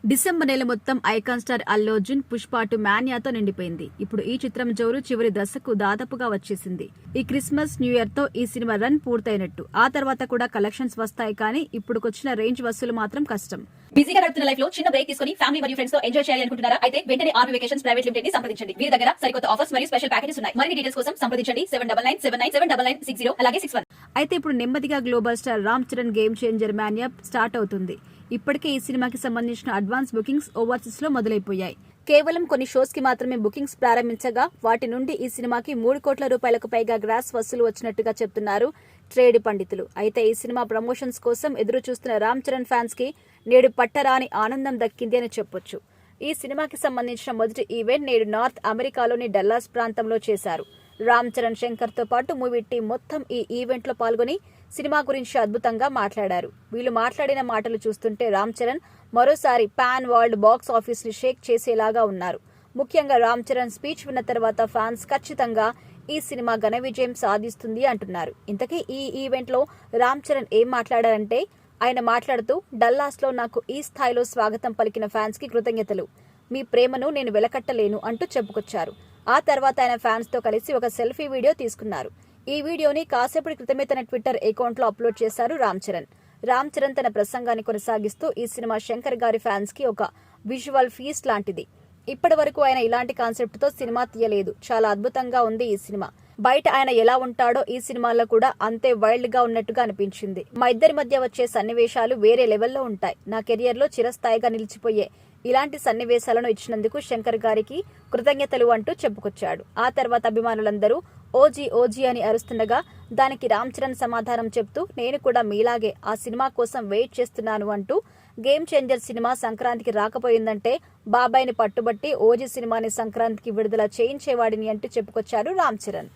December నెల మొత్తం icon star Allu Arjun Pushpa two మాన్యాతో నిండిపోయింది. ఇప్పుడు ఈ చిత్రం జోరు చివరి దశకు దాదాపుగా వచ్చేసింది. ఈ క్రిస్మస్ న్యూ ఇయర్ తో ఈ సినిమా రన్ పూర్తయినట్టు. ఆ తర్వాత కూడా కలెక్షన్స్ వస్తాయి, కానీ ఇప్పుడుకొచ్చిన రేంజ్ వసూలు మాత్రం కష్టం. బిజీగా గడుపుతున్న లైఫ్ లో చిన్న బ్రేక్ తీసుకుని ఫ్యామిలీ మరియు ఫ్రెండ్స్ తో ఎంజాయ్ చేయాలి అనుకుంటున్నారా? అయితే వెంటనే ఆర్మీ వెకేషన్స్ ప్రైవేట్ లిమిటెడ్ ని సంప్రదించండి. వీరి దగ్గర సరికొత్త ఆఫర్స్ మరియు స్పెషల్ ప్యాకేజెస్ ఉన్నాయి. మరిన్ని డీటెయిల్స్ కోసం సంప్రదించండి 7997979960 అలాగే 61. అయితే ఇప్పుడు నెమ్మదిగా global star Ram Charan game changer Manya start అవుతుంది. ఇప్పటికే ఈ సినిమాకి సంబంధించిన అడ్వాన్స్ బుకింగ్స్ ఓవర్సీస్ లో మొదలైపోయాయి. కేవలం కొన్ని షోస్ కి మాత్రమే బుకింగ్స్ ప్రారంభించగా వాటి నుండి ఈ సినిమాకి 3 కోట్ల రూపాయలకు పైగా గ్రాస్ వసూలు వచ్చినట్టుగా చెప్తున్నారు ట్రేడ్ పండితులు. అయితే ఈ సినిమా ప్రమోషన్స్ కోసం ఎదురు చూస్తున్న రామ్ చరణ్ ఫ్యాన్స్ కి నేడు పట్టరాని ఆనందం దక్కింది అని చెప్పొచ్చు. ఈ సినిమాకి సంబంధించిన మొదటి ఈవెంట్ నేడు నార్త్ అమెరికాలోని డల్లాస్ ప్రాంతంలో చేశారు. రామ్ చరణ్ శంకర్ తో పాటు మూవీ టీం మొత్తం ఈ ఈవెంట్ లో పాల్గొని సినిమా గురించి అద్భుతంగా మాట్లాడారు. వీళ్ళు మాట్లాడిన మాటలు చూస్తుంటే రామ్ చరణ్ మరోసారి పాన్ వరల్డ్ బాక్స్ ఆఫీస్ ని షేక్ చేసేలాగా ఉన్నారు. ముఖ్యంగా రామ్ చరణ్ స్పీచ్ విన్న తర్వాత ఫ్యాన్స్ ఖచ్చితంగా ఈ సినిమా ఘన విజయం సాధిస్తుంది అంటున్నారు. ఇంతకీ ఈ ఈవెంట్ లో రామ్ చరణ్ ఏం మాట్లాడారంటే, ఆయన మాట్లాడుతూ డల్లాస్ లో నాకు ఈ స్థాయిలో స్వాగతం పలికిన ఫ్యాన్స్ కి కృతజ్ఞతలు. మీ ప్రేమను నేను వెలకట్టలేను అంటూ చెప్పుకొచ్చారు. ఆ తర్వాత ఆయన ఫ్యాన్స్ తో కలిసి ఒక సెల్ఫీ వీడియో తీసుకున్నారు. ఈ వీడియోని కాసేపటి క్రితమే తన ట్విట్టర్ అకౌంట్ లో అప్లోడ్ చేశారు రామ్ చరణ్. రామ్ చరణ్ తన ప్రసంగాన్ని కొనసాగిస్తూ ఈ సినిమా శంకర్ గారి ఫ్యాన్స్ కి ఒక విజువల్ ఫీస్ట్ లాంటిది. ఇప్పటి వరకు ఆయన ఇలాంటి కాన్సెప్ట్ తో సినిమా తీయలేదు. చాలా అద్భుతంగా ఉంది ఈ సినిమా. బయట ఆయన ఎలా ఉంటాడో ఈ సినిమాలో కూడా అంతే వైల్డ్ గా ఉన్నట్టుగా అనిపించింది. మా ఇద్దరి మధ్య వచ్చే సన్నివేశాలు వేరే లెవెల్లో ఉంటాయి. నా కెరియర్ లో చిరస్థాయిగా నిలిచిపోయే ఇలాంటి సన్నివేశాలను ఇచ్చినందుకు శంకర్ గారికి కృతజ్ఞతలు అంటూ చెప్పుకొచ్చాడు. ఆ తర్వాత అభిమానులందరూ ఓజీ ఓజీ అని అరుస్తుండగా దానికి రామ్ చరణ్ సమాధానం చెప్తూ, నేను కూడా మీలాగే ఆ సినిమా కోసం వెయిట్ చేస్తున్నాను అంటూ, గేమ్ చేంజర్ సినిమా సంక్రాంతికి రాకపోయిందంటే బాబాయ్ని పట్టుబట్టి ఓజీ సినిమాని సంక్రాంతికి విడుదల చేయించేవాడిని అంటూ చెప్పుకొచ్చారు రామ్ చరణ్.